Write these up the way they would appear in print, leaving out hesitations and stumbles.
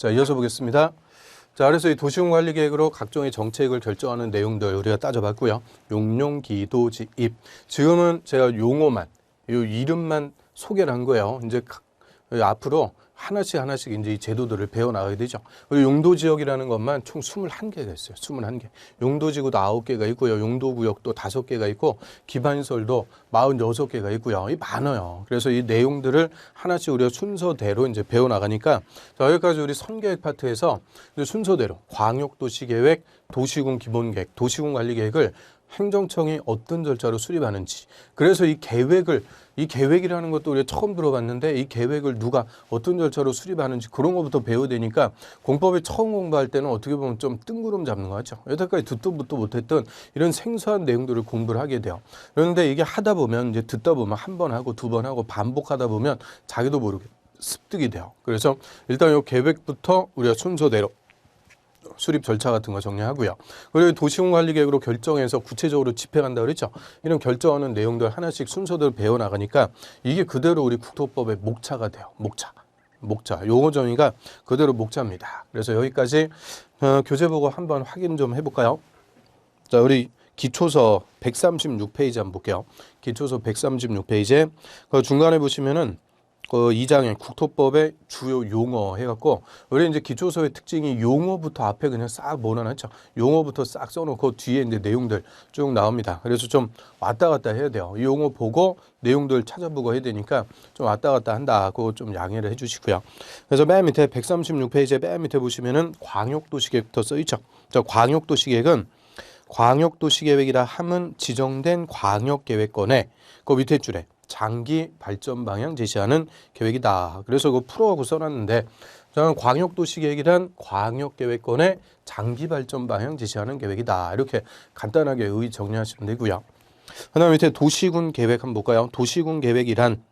자, 이어서 보겠습니다. 자, 그래서 이 도시군관리계획으로 각종의 정책을 결정하는 내용들 우리가 따져봤고요. 용용, 기도, 지입. 지금은 제가 용어만, 이 이름만 소개를 한 거예요. 이제 앞으로 하나씩 이제 이 제도들을 배워나가야 되죠. 그리고 용도지역이라는 것만 총 21개가 있어요. 21개. 용도지구도 9개가 있고요. 용도구역도 5개가 있고 기반시설도 46개가 있고요. 이 많아요. 그래서 이 내용들을 하나씩 우리가 순서대로 이제 배워나가니까 자, 여기까지 우리 선계획 파트에서 순서대로 광역도시계획, 도시군 기본계획, 도시군관리계획을 행정청이 어떤 절차로 수립하는지, 그래서 이 계획이라는 것도 우리가 처음 들어봤는데 이 계획을 누가 어떤 절차로 수립하는지 그런 것부터 배워야 되니까 공법에 처음 공부할 때는 어떻게 보면 좀 뜬구름 잡는 거 같죠. 여태까지 듣도 보도 못했던 이런 생소한 내용들을 공부를 하게 돼요. 그런데 이게 하다 보면 이제 듣다 보면 한 번 하고 두 번 하고 반복하다 보면 자기도 모르게 습득이 돼요. 그래서 일단 이 계획부터 우리가 순서대로 수립 절차 같은 거 정리하고요. 그리고 도시군관리계획으로 결정해서 구체적으로 집행한다 그랬죠. 이런 결정하는 내용들 하나씩 순서대로 배워나가니까 이게 그대로 우리 국토법의 목차가 돼요. 목차. 용어 정의가 그대로 목차입니다. 그래서 여기까지 교재 보고 한번 확인 좀 해볼까요? 자, 우리 기초서 136페이지 한번 볼게요. 기초서 136페이지에 그 중간에 보시면은 그 2장에 국토법의 주요 용어 해갖고 우리 이제 기초서의 특징이 용어부터 앞에 그냥 싹 모아놨죠. 용어부터 싹 써놓고 뒤에 이제 내용들 쭉 나옵니다. 그래서 좀 왔다 갔다 해야 돼요. 이 용어 보고 내용들 찾아보고 해야 되니까 좀 왔다 갔다 한다. 그거 좀 양해를 해주시고요. 그래서 맨 밑에 136페이지에 맨 밑에 보시면은 광역도시계획부터 써있죠. 자, 광역도시계획은 광역도시계획이라 함은 지정된 광역계획권에 그 밑에 줄에 장기 발전 방향 제시하는 계획이다. 그래서 그거 풀어갖고 써놨는데 저는 광역도시계획이란 광역계획권의 장기 발전 방향 제시하는 계획이다. 이렇게 간단하게 정리하시면 되고요. 그다음 밑에 도시군 계획 한번 볼까요? 도시군 계획이란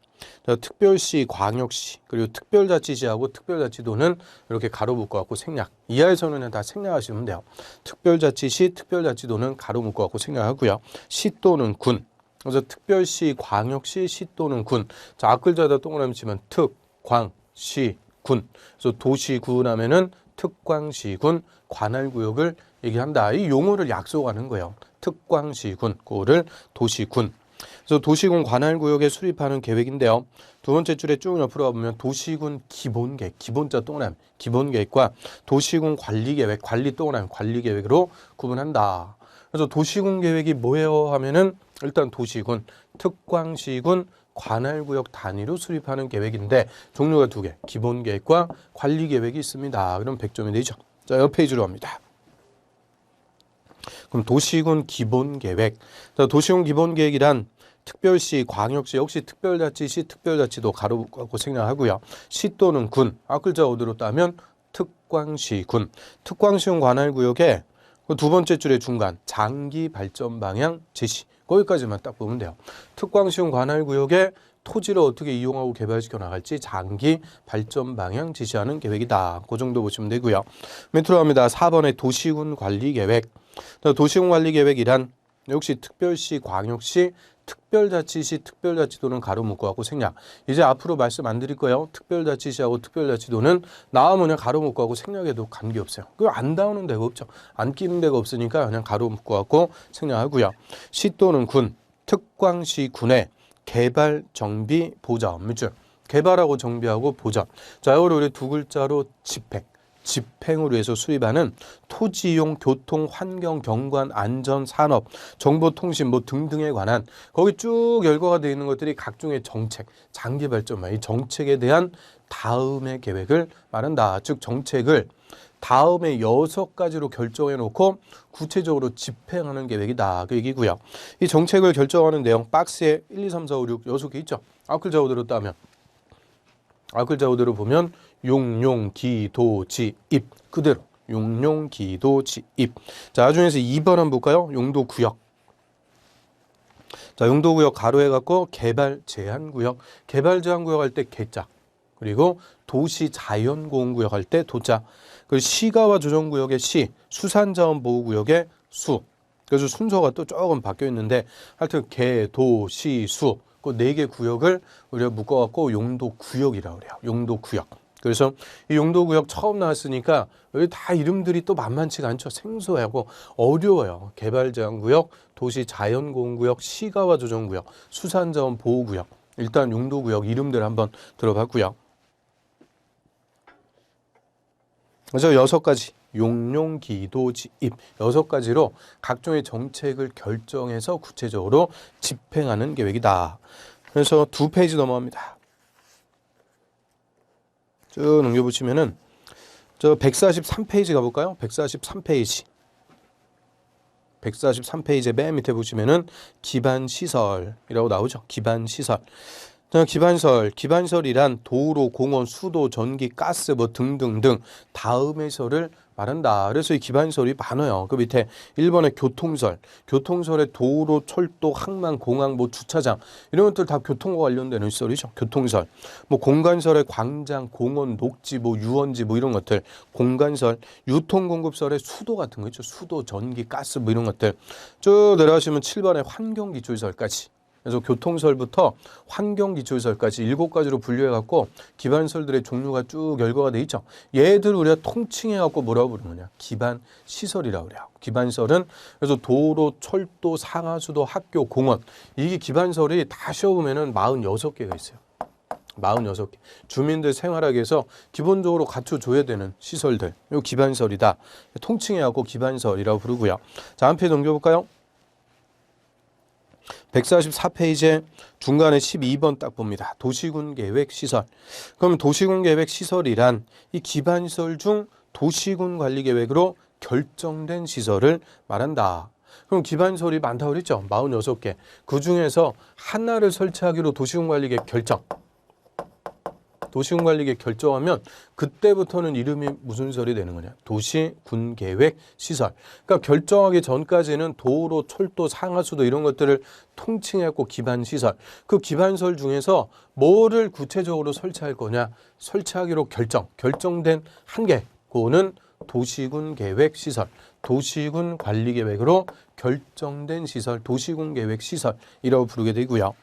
특별시, 광역시, 그리고 특별자치시하고 특별자치도는 이렇게 가로 묶어갖고 생략. 이하에서는 다 생략하시면 돼요. 특별자치시, 특별자치도는 가로 묶어갖고 생략하고요. 시 또는 군. 그래서 특별시, 광역시, 시 또는 군. 자, 앞글자에다 동그라미 치면 특, 광, 시, 군. 그래서 도시군 하면은 특광시군 관할구역을 얘기한다. 이 용어를 약속하는 거예요. 특광시군, 그거를 도시군. 그래서 도시군 관할구역에 수립하는 계획인데요. 두 번째 줄에 쭉 옆으로 가보면 도시군 기본계획, 기본자 동그라미, 기본계획과 도시군 관리계획, 관리 동그라미, 관리계획으로 구분한다. 그래서 도시군 계획이 뭐예요 하면은 일단 도시군, 특광시군, 관할구역 단위로 수립하는 계획인데 종류가 2개, 기본계획과 관리계획이 있습니다. 그럼 100점이 되죠. 자, 옆 페이지로 갑니다. 그럼 도시군 기본계획. 자, 도시군 기본계획이란 특별시, 광역시, 역시 특별자치시, 특별자치도 가로 묶고 생략하고요. 시 또는 군, 앞글자 어디로 따면 특광시군. 특광시군 관할구역에 두 번째 줄의 중간 장기 발전 방향 제시. 거기까지만 딱 보면 돼요. 특광시군 관할구역에 토지를 어떻게 이용하고 개발시켜 나갈지 장기 발전 방향 제시하는 계획이다. 그 정도 보시면 되고요. 밑으로 갑니다. 4번의 도시군 관리계획. 도시군 관리계획이란 역시 특별시, 광역시, 특별자치시, 특별자치도는 가로 묶어갖고 생략. 이제 앞으로 말씀 안 드릴 거예요. 특별자치시하고 특별자치도는 나오면 그냥 가로 묶어갖고 생략해도 관계없어요. 그거 안 나오는 데가 없죠. 안 끼는 데가 없으니까 그냥 가로 묶어갖고 생략하고요. 시 또는 군, 특광시군의 개발, 정비, 보전 업무줄. 개발하고 정비하고 보전. 자, 이걸 우리 2글자로 집행을 위해서 수립하는 토지이용, 교통, 환경, 경관, 안전, 산업, 정보통신 뭐 등등에 관한 거기 쭉 열거가 되어 있는 것들이 각종의 정책, 장기 발전만 이 정책에 대한 다음의 계획을 말한다. 즉 정책을 다음에 6가지로 결정해 놓고 구체적으로 집행하는 계획이다. 그 얘기고요. 이 정책을 결정하는 내용 박스에 1, 2, 3, 4, 5, 6, 6개 있죠. 앞글자 그대로 따면 앞글자 그대로 보면 용용, 기도, 지입 그대로 용용, 기도, 지입. 자, 나중에서 2번 한번 볼까요? 용도구역. 자, 용도구역 가로 해갖고 개발 제한구역. 개발 제한구역 할 때 개자. 그리고 도시 자연공원구역 할 때 도자. 그리고 시가와 조정구역의 시, 수산자원보호구역의 수. 그래서 순서가 또 조금 바뀌어 있는데 하여튼 개, 도, 시, 수. 그 4개 구역을 우리가 묶어갖고 용도구역이라고 그래요. 용도구역. 그래서 이 용도구역 처음 나왔으니까 여기 다 이름들이 또 만만치가 않죠. 생소하고 어려워요. 개발제한구역, 도시자연공원구역, 시가와조정구역, 수산자원 보호구역. 일단 용도구역 이름들 한번 들어봤고요. 그래서 6가지 용용기도지입 6가지로 각종의 정책을 결정해서 구체적으로 집행하는 계획이다. 그래서 2페이지 넘어갑니다. 쭉 넘겨보시면은 저 143페이지 가볼까요? 143페이지. 143페이지 맨 밑에 보시면은 기반시설이라고 나오죠. 기반시설. 기반시설이란 도로, 공원, 수도, 전기, 가스 뭐 등등등 다음에서를 말한다. 그래서 이 기반시설이 많아요. 그 밑에 1번에 교통설에 도로, 철도, 항만, 공항, 뭐 주차장 이런 것들 다 교통과 관련되는 시설이죠. 교통설. 뭐 공간설에 광장, 공원, 녹지, 뭐 유원지 뭐 이런 것들. 공간설, 유통공급설에 수도 같은 거 있죠. 수도, 전기, 가스 뭐 이런 것들. 쭉 내려가시면 7번에 환경기초시설까지. 그래서 교통설부터 환경기초시설까지 7가지로 분류해갖고 기반시설들의 종류가 쭉 열거가 돼 있죠. 얘들 우리가 통칭해갖고 뭐라고 부르느냐. 기반시설이라고 그래요. 기반시설은 그래서 도로, 철도, 상하수도, 학교, 공원 이게 기반시설이 다 쉬어보면은 46개가 있어요. 46개. 주민들 생활하기 위해서 기본적으로 갖춰줘야 되는 시설들. 이 기반시설이다. 통칭해갖고 기반시설이라고 부르고요. 자, 한 페이지 넘겨볼까요? 144페이지에 중간에 12번 딱 봅니다. 도시군계획시설. 그럼 도시군계획시설이란 이 기반시설 중 도시군관리계획으로 결정된 시설을 말한다. 그럼 기반시설이 많다고 그랬죠? 46개. 그중에서 하나를 설치하기로 도시군관리계획 결정. 도시군관리계획 결정하면 그때부터는 이름이 무슨 시설이 되는 거냐. 도시군계획시설. 그러니까 결정하기 전까지는 도로, 철도, 상하수도 이런 것들을 통칭했고 기반시설. 그 기반시설 중에서 뭐를 구체적으로 설치할 거냐. 설치하기로 결정된 한 개. 그거는 도시군계획시설. 도시군관리계획으로 결정된 시설, 도시군계획시설이라고 부르게 되고요.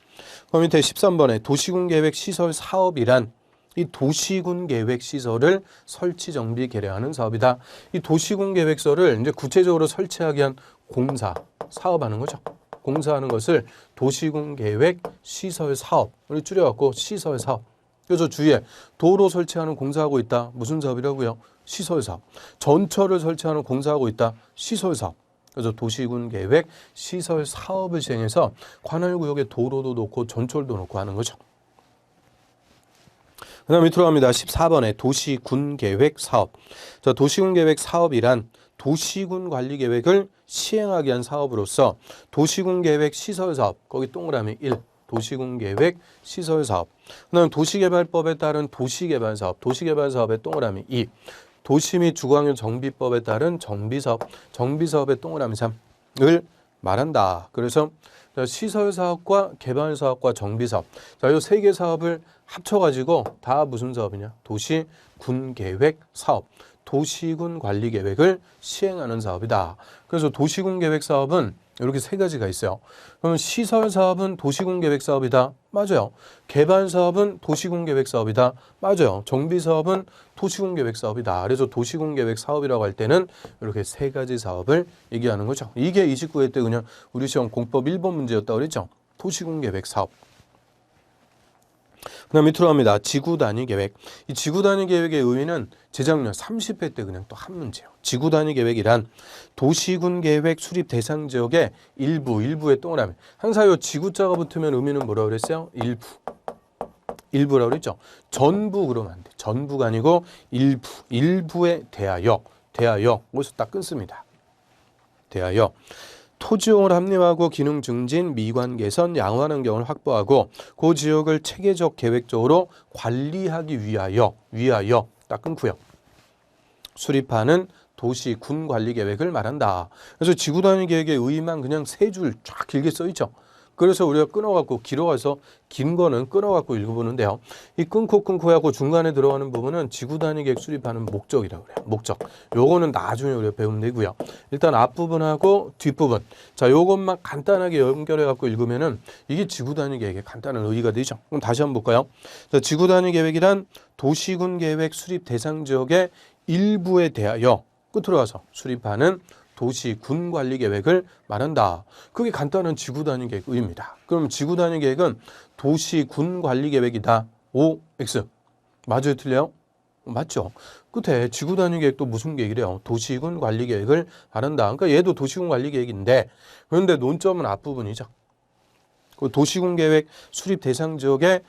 그 밑에 13번에 도시군계획시설 사업이란 이 도시군계획시설을 설치, 정비, 개량하는 사업이다. 이 도시군계획서를 이제 구체적으로 설치하기 위한 공사, 사업하는 거죠. 공사하는 것을 도시군계획시설 사업을 줄여갖고 시설 사업. 그래서 주위에 도로 설치하는 공사하고 있다. 무슨 사업이라고요? 시설 사업. 전철을 설치하는 공사하고 있다. 시설 사업. 그래서 도시군계획 시설 사업을 시행해서 관할구역에 도로도 놓고 전철도 놓고 하는 거죠. 그 다음 밑으로 갑니다. 14번에 도시군계획 사업. 자, 도시군계획 사업이란 도시군관리계획을 시행하기 위한 사업으로서 도시군계획 시설사업, 거기 동그라미 1, 도시군계획 시설사업. 그 다음 도시개발법에 따른 도시개발사업, 도시개발사업의 동그라미 2, 도시 및 주거환경 정비법에 따른 정비사업, 정비사업의 동그라미 3을 말한다. 그래서 시설사업과 개발사업과 정비사업. 자, 이 3개 사업을 합쳐가지고 다 무슨 사업이냐? 도시군계획 사업. 도시군 관리 계획을 시행하는 사업이다. 그래서 도시군 계획 사업은 이렇게 3가지가 있어요. 그러면 시설 사업은 도시군 계획 사업이다. 맞아요. 개발 사업은 도시군 계획 사업이다. 맞아요. 정비 사업은 도시군 계획 사업이다. 그래서 도시군 계획 사업이라고 할 때는 이렇게 3가지 사업을 얘기하는 거죠. 이게 29회 때 그냥 우리 시험 공법 1번 문제였다고 그랬죠. 도시군 계획 사업. 그 다음 밑으로 갑니다. 지구단위 계획. 이 지구단위 계획의 의미는 재작년 30회 때 그냥 또 한 문제예요. 지구단위 계획이란 도시군 계획 수립 대상 지역의 일부의 동그라미. 항상 이 지구자가 붙으면 의미는 뭐라고 그랬어요? 일부라고 그랬죠. 전부 그러면 안 돼. 전부가 아니고 일부에 대하여 여기서 딱 끊습니다. 대하여 토지용을 합리화하고 기능 증진, 미관 개선, 양호한 환경을 확보하고 그 지역을 체계적 계획적으로 관리하기 위하여 딱 끊고요. 수립하는 도시 군 관리 계획을 말한다. 그래서 지구단위 계획의 의의만 그냥 3줄 쫙 길게 써 있죠. 그래서 우리가 끊어갖고 길어가서 긴 거는 끊어갖고 읽어보는데요. 이 끊고 하고 중간에 들어가는 부분은 지구 단위 계획 수립하는 목적이라고 그래요. 목적. 요거는 나중에 우리가 배우면 되고요. 일단 앞부분하고 뒷부분. 자, 요것만 간단하게 연결해갖고 읽으면은 이게 지구 단위 계획의 간단한 의의가 되죠. 그럼 다시 한번 볼까요? 자, 지구 단위 계획이란 도시군 계획 수립 대상 지역의 일부에 대하여 끝으로 가서 수립하는 도시군 관리 계획을 말한다. 그게 간단한 지구 단위 계획 의미입니다. 그럼 지구 단위 계획은 도시군 관리 계획이다. O, X. 맞아요, 틀려요? 맞죠. 끝에 지구 단위 계획도 무슨 계획이래요? 도시군 관리 계획을 말한다. 그러니까 얘도 도시군 관리 계획인데 그런데 논점은 앞부분이죠. 그 도시군 계획 수립 대상 지역의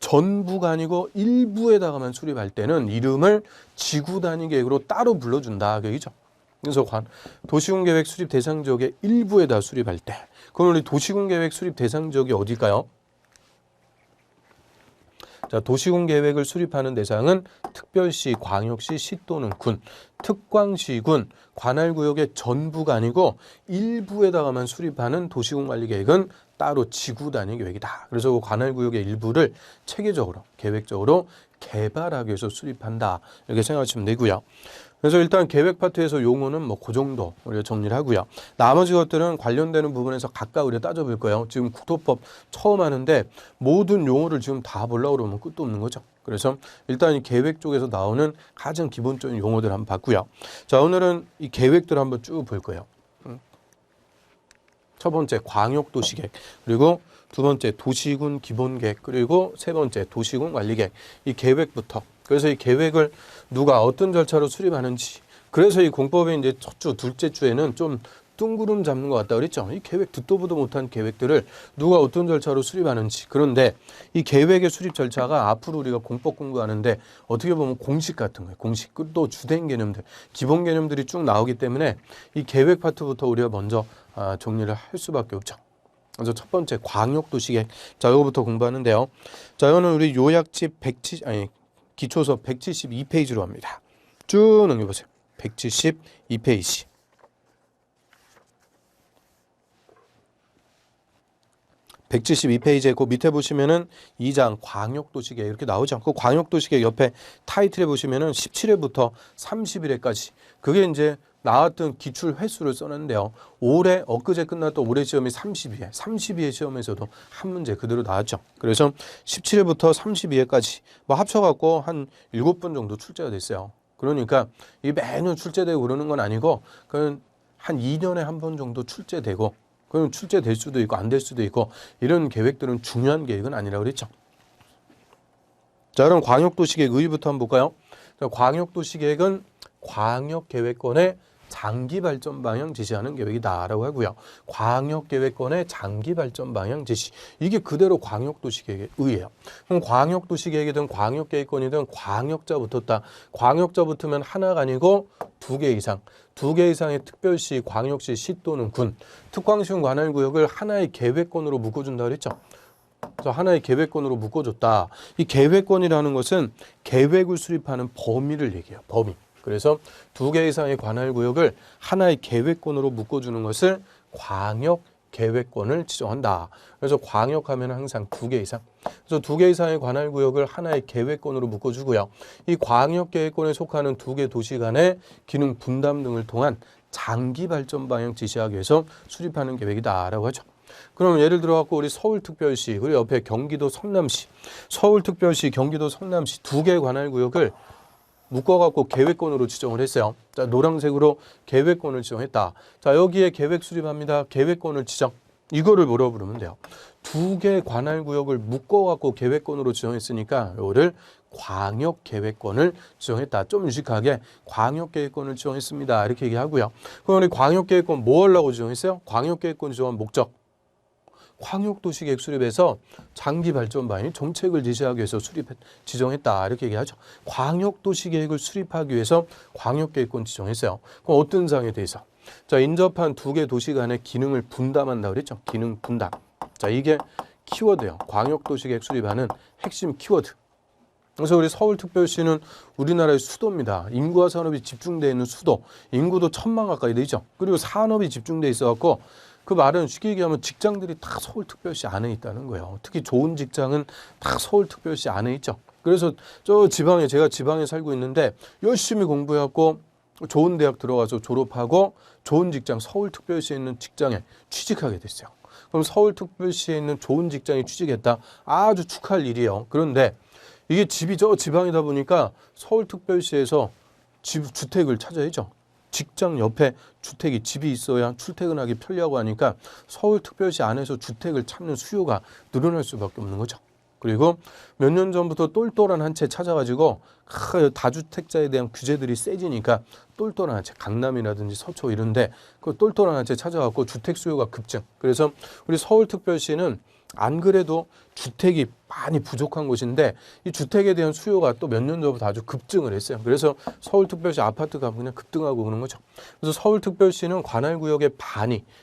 전부가 아니고 일부에다가만 수립할 때는 이름을 지구 단위 계획으로 따로 불러준다. 그 얘기죠. 그래서 도시군 계획 수립 대상 지역의 일부에다 수립할 때, 그럼 우리 도시군 계획 수립 대상 지역이 어딜까요? 자, 도시군 계획을 수립하는 대상은 특별시, 광역시, 시 또는 군, 특광시군, 관할구역의 전부가 아니고 일부에다가만 수립하는 도시군 관리 계획은 따로 지구 단위 계획이다. 그래서 그 관할구역의 일부를 체계적으로, 계획적으로 개발하기 위해서 수립한다. 이렇게 생각하시면 되고요. 그래서 일단 계획 파트에서 용어는 뭐 그 정도 우리가 정리를 하고요. 나머지 것들은 관련되는 부분에서 각각 우리가 따져볼 거예요. 지금 국토법 처음 하는데 모든 용어를 지금 다 보려고 그러면 끝도 없는 거죠. 그래서 일단 이 계획 쪽에서 나오는 가장 기본적인 용어들 한번 봤고요. 자, 오늘은 이 계획들을 한번 쭉 볼 거예요. 첫 번째 광역도시계획, 그리고 두 번째 도시군 기본계획, 그리고 세 번째 도시군 관리계획. 이 계획부터. 그래서 이 계획을 누가 어떤 절차로 수립하는지, 그래서 이 공법의 이제 첫 주, 둘째 주에는 좀 뜬구름 잡는 것 같다 그랬죠. 이 계획 듣도 보도 못한 계획들을 누가 어떤 절차로 수립하는지. 그런데 이 계획의 수립 절차가 앞으로 우리가 공법 공부하는데 어떻게 보면 공식 같은 거예요. 공식, 또 주된 개념들, 기본 개념들이 쭉 나오기 때문에 이 계획 파트부터 우리가 먼저 정리를 할 수밖에 없죠. 그래서 첫 번째 광역도시계획. 자, 이거부터 공부하는데요. 자, 이거는 우리 요약집 기초서 172페이지로 합니다. 쭉 넘겨보세요. 172페이지. 172페이지에 그 밑에 보시면은 2장 광역도시계획 이렇게 나오죠. 그 광역도시계획 옆에 타이틀에 보시면은 17회부터 31회까지 그게 이제 나왔던 기출 횟수를 써놨는데요. 올해 엊그제 끝났던 올해 시험이 32회, 32회 시험에서도 한 문제 그대로 나왔죠. 그래서 17회부터 32회까지 뭐 합쳐갖고 한 7번 정도 출제가 됐어요. 그러니까 이 매년 출제되고 그러는 건 아니고 그건 한 2년에 한 번 정도 출제되고 그럼 출제될 수도 있고 안 될 수도 있고 이런 계획들은 중요한 계획은 아니라고 그랬죠. 자, 그럼 광역도시계획 의의부터 한번 볼까요? 자, 광역도시계획은 광역계획권의 장기 발전 방향 제시하는 계획이다라고 하고요. 광역계획권의 장기 발전 방향 제시. 이게 그대로 광역도시계획의 의의예요. 그럼 광역도시계획이든 광역계획권이든 광역자 붙었다. 광역자 붙으면 하나가 아니고 2개 이상. 2개 이상의 특별시, 광역시, 시 또는 군, 특광시군 관할구역을 하나의 계획권으로 묶어준다 그랬죠. 그래서 하나의 계획권으로 묶어줬다. 이 계획권이라는 것은 계획을 수립하는 범위를 얘기해요. 범위. 그래서 2개 이상의 관할구역을 하나의 계획권으로 묶어주는 것을 광역계획권을 지정한다. 그래서 광역하면 항상 2개 이상. 그래서 2개 이상의 관할구역을 하나의 계획권으로 묶어주고요. 이 광역계획권에 속하는 2개 도시 간의 기능 분담 등을 통한 장기 발전 방향 지시하기 위해서 수립하는 계획이다라고 하죠. 그럼 예를 들어 갖고 우리 서울특별시 그리고 옆에 경기도 성남시, 서울특별시, 경기도 성남시 2개의 관할구역을 묶어갖고 계획권으로 지정을 했어요. 자, 노란색으로 계획권을 지정했다. 자, 여기에 계획 수립합니다. 계획권을 지정. 이거를 뭐라고 부르면 돼요? 2개 관할구역을 묶어갖고 계획권으로 지정했으니까 이거를 광역계획권을 지정했다. 좀 유식하게 광역계획권을 지정했습니다. 이렇게 얘기하고요. 그럼 우리 광역계획권 뭐 하려고 지정했어요? 광역계획권 지정한 목적. 광역도시계획 수립해서 장기 발전 방향 정책을 제시하기 위해서 지정했다. 이렇게 얘기하죠. 광역도시계획을 수립하기 위해서 광역계획권 지정했어요. 그럼 어떤 사항에 대해서? 자, 인접한 2개 도시 간의 기능을 분담한다 그랬죠. 기능 분담. 자, 이게 키워드예요. 광역도시계획 수립하는 핵심 키워드. 그래서 우리 서울특별시는 우리나라의 수도입니다. 인구와 산업이 집중되어 있는 수도. 인구도 1000만 가까이 되죠. 그리고 산업이 집중되어 있어갖고 그 말은 쉽게 얘기하면 직장들이 다 서울특별시 안에 있다는 거예요. 특히 좋은 직장은 다 서울특별시 안에 있죠. 그래서 저 지방에, 제가 지방에 살고 있는데 열심히 공부해갖고 좋은 대학 들어가서 졸업하고 좋은 직장, 서울특별시에 있는 직장에 취직하게 됐어요. 그럼 서울특별시에 있는 좋은 직장에 취직했다. 아주 축하할 일이에요. 그런데 이게 집이 저 지방이다 보니까 서울특별시에서 주택을 찾아야죠. 직장 옆에 주택이 집이 있어야 출퇴근하기 편리하고 하니까 서울특별시 안에서 주택을 찾는 수요가 늘어날 수밖에 없는 거죠. 그리고 몇 년 전부터 똘똘한 한 채 찾아가지고 다주택자에 대한 규제들이 세지니까 똘똘한 한 채, 강남이라든지 서초 이런데 그 똘똘한 한 채 찾아갖고 주택 수요가 급증. 그래서 우리 서울특별시는 안 그래도 주택이 많이 부족한 곳인데 이 주택에 대한 수요가 또 몇 년 전부터 아주 급증을 했어요. 그래서 서울특별시 아파트가 그냥 급등하고 그런 거죠. 그래서 서울특별시는 관할구역의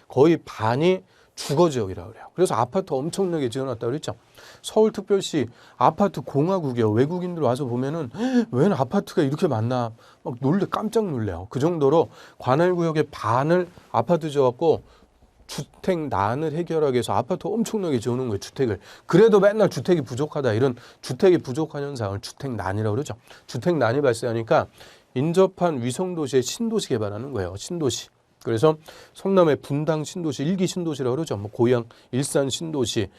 거의 반이 주거지역이라고 그래요. 그래서 아파트 엄청나게 지어놨다고 그랬죠. 서울특별시 아파트 공화국이요. 외국인들 와서 보면은 웬 아파트가 이렇게 많나 막 깜짝 놀래요. 그 정도로 관할구역의 반을 아파트 지어갖고 주택난을 해결하기 위해서 아파트 엄청나게 지어놓은 거예요. 주택을. 그래도 맨날 주택이 부족하다. 이런 주택이 부족한 현상을 주택난이라고 그러죠. 주택난이 발생하니까 인접한 위성도시에 신도시 개발하는 거예요. 신도시. 그래서 성남의 분당 신도시, 1기 신도시라고 그러죠. 뭐 고양, 일산 신도시,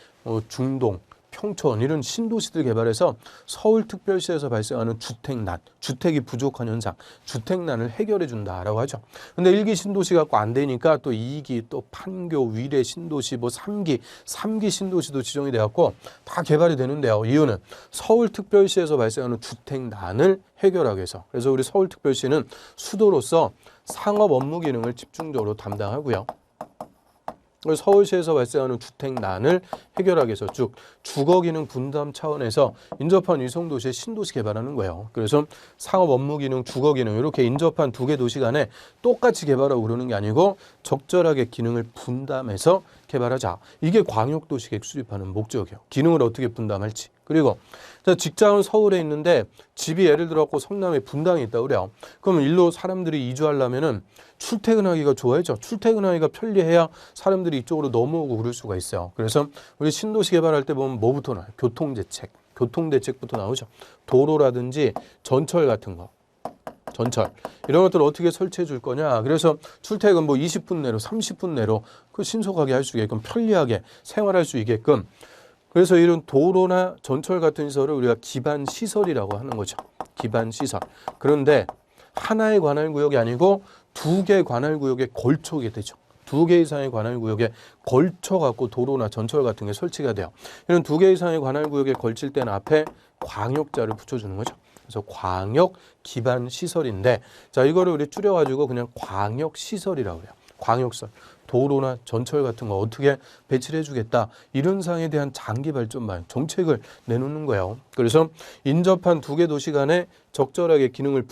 중동, 평촌 이런 신도시들 개발해서 서울특별시에서 발생하는 주택난, 주택이 부족한 현상, 주택난을 해결해 준다라고 하죠. 근데 1기 신도시 갖고 안 되니까 또 2기, 또 판교, 위례 신도시, 뭐 3기 신도시도 지정이 돼갖고 다 개발이 되는데요. 이유는 서울특별시에서 발생하는 주택난을 해결하기 위해서. 그래서 우리 서울특별시는 수도로서 상업 업무 기능을 집중적으로 담당하고요. 서울시에서 발생하는 주택난을 해결하기 위해서 쭉 주거기능 분담 차원에서 인접한 위성도시에 신도시 개발하는 거예요. 그래서 상업 업무기능, 주거기능 이렇게 인접한 두 개 도시 간에 똑같이 개발하고 그러는 게 아니고 적절하게 기능을 분담해서 개발하자. 이게 광역도시계획 수립하는 목적이에요. 기능을 어떻게 분담할지. 그리고 직장은 서울에 있는데 집이 예를 들어 성남에 분당에 있다고 그래요. 그러면 일로 사람들이 이주하려면은 출퇴근하기가 좋아야죠. 출퇴근하기가 편리해야 사람들이 이쪽으로 넘어오고 그럴 수가 있어요. 그래서 우리 신도시 개발할 때 보면 뭐부터 나와요? 교통대책부터 나오죠. 도로라든지 전철 같은 거. 전철 이런 것들을 어떻게 설치해 줄 거냐. 그래서 출퇴근 뭐 20분 내로 30분 내로 그 신속하게 할 수 있게끔 편리하게 생활할 수 있게끔 그래서 이런 도로나 전철 같은 시설을 우리가 기반 시설이라고 하는 거죠. 기반 시설. 그런데 하나의 관할구역이 아니고 두 개 관할구역에 걸쳐 게 되죠. 두 개 이상의 관할구역에 걸쳐 갖고 도로나 전철 같은 게 설치가 돼요. 이런 두 개 이상의 관할구역에 걸칠 때는 앞에 광역자를 붙여주는 거죠. 그래서 광역 기반 시설인데 자 이거를 우리 줄여가지고 그냥 광역 시설이라고 해요. 광역설. 도로나 전철 같은 거 어떻게 배치를 해주겠다. 이런 사항에 대한 장기 발전 방향, 정책을 내놓는 거예요. 그래서 인접한 두 개 도시 간에 적절하게 기능을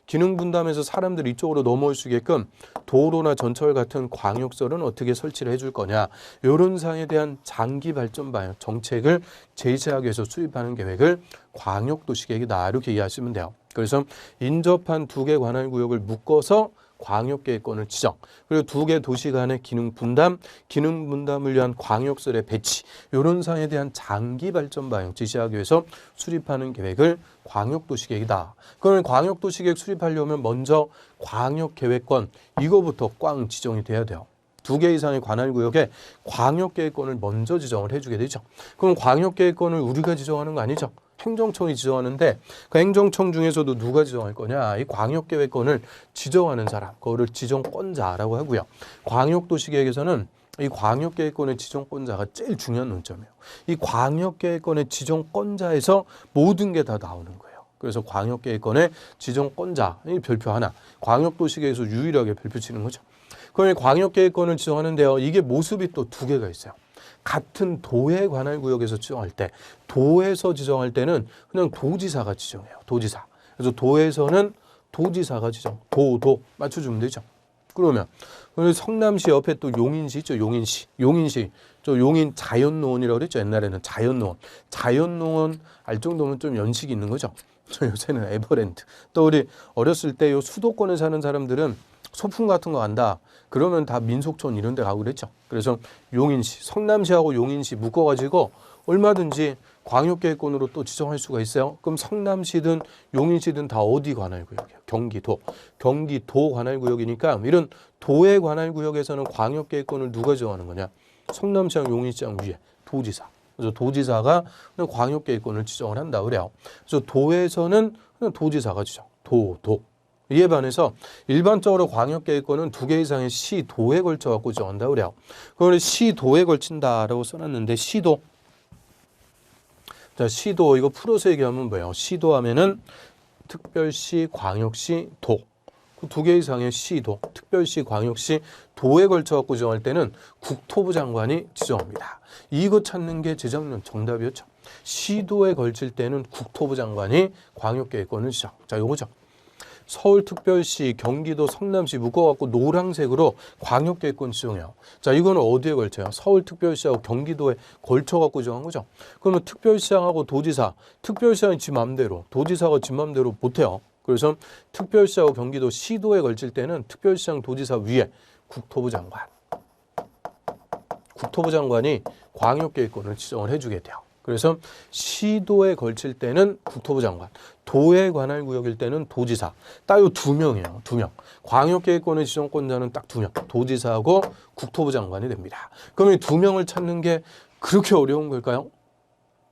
기능 분담해서 사람들이 이쪽으로 넘어올 수 있게끔 도로나 전철 같은 광역설은 어떻게 설치를 해줄 거냐. 이런 사항에 대한 장기 발전 방향, 정책을 제시하기 위해서 수립하는 계획을 광역도시계획이다. 이렇게 이해하시면 돼요. 그래서 인접한 두 개 관할구역을 묶어서 광역계획권을 지정, 그리고 두 개 도시 간의 기능 분담을 위한 광역설의 배치, 이런 사항에 대한 장기 발전 방향 지시하기 위해서 수립하는 계획을 광역도시계획이다. 그러면 광역도시계획 수립하려면 먼저 광역계획권 이거부터 꽝 지정이 돼야 돼요. 두 개 이상의 관할구역에 광역계획권을 먼저 지정을 해주게 되죠. 그럼 광역계획권을 우리가 지정하는 거 아니죠? 행정청이 지정하는데 그 행정청 중에서도 누가 지정할 거냐? 이 광역계획권을 지정하는 사람, 그거를 지정권자라고 하고요. 광역도시계획에서는 이 광역계획권의 지정권자가 제일 중요한 논점이에요. 이 광역계획권의 지정권자에서 모든 게 다 나오는 거예요. 그래서 광역계획권의 지정권자, 이 별표 하나, 광역도시계획에서 유일하게 별표 치는 거죠. 그럼 광역계획권을 지정하는데요. 이게 모습이 또 두 개가 있어요. 같은 도의 관할구역에서 지정할 때, 도에서 지정할 때는 그냥 도지사가 지정해요. 도지사. 그래서 도에서는 도지사가 지정. 도 맞춰주면 되죠. 그러면 성남시 옆에 또 용인시 있죠. 용인시. 저 용인 자연농원이라고 그랬죠. 옛날에는 자연농원. 자연농원 알 정도면 좀 연식이 있는 거죠. 요새는 에버랜드. 또 우리 어렸을 때 요 수도권에 사는 사람들은 소풍 같은 거 간다. 그러면 다 민속촌 이런 데 가고 그랬죠. 그래서 용인시, 성남시하고 용인시 묶어가지고 얼마든지 광역계획권으로 또 지정할 수가 있어요. 그럼 성남시든 용인시든 다 어디 관할구역이에요? 경기도. 경기도 관할구역이니까 이런 도의 관할구역에서는 광역계획권을 누가 정하는 거냐? 성남시랑 용인시랑 위에 도지사. 그래서 도지사가 광역계획권을 지정을 한다 그래요. 그래서 도에서는 도지사가 지정. 도. 이에 반해서 일반적으로 광역계획권은 2개 이상의 시도에 걸쳐 갖고 정한다 그래요. 그걸 시도에 걸친다라고 써놨는데 시도. 자, 시도 이거 풀어서 얘기하면 뭐예요? 시도하면은 특별시, 광역시, 도. 2개 이상의 시도, 특별시, 광역시, 도에 걸쳐 갖고 정할 때는 국토부 장관이 지정합니다. 이거 찾는 게 재작년 정답이었죠. 시도에 걸칠 때는 국토부 장관이 광역계획권을 지정. 자, 요거죠. 서울특별시, 경기도, 성남시 묶어갖고 노란색으로 광역계획권 지정해요. 자, 이거는 어디에 걸쳐요? 서울특별시하고 경기도에 걸쳐갖고 정한 거죠. 그러면 특별시장하고 도지사, 특별시장이 지 맘대로, 도지사가 지 맘대로 못해요. 그래서 특별시하고 경기도 시도에 걸칠 때는 특별시장, 도지사 위에 국토부 장관. 국토부 장관이 광역계획권을 지정을 해주게 돼요. 그래서 시도에 걸칠 때는 국토부 장관, 도에 관할 구역일 때는 도지사. 딱 요 2명이에요. 2명. 광역계획권의 지정권자는 딱 2명. 도지사하고 국토부 장관이 됩니다. 그럼 이 2명을 찾는 게 그렇게 어려운 걸까요?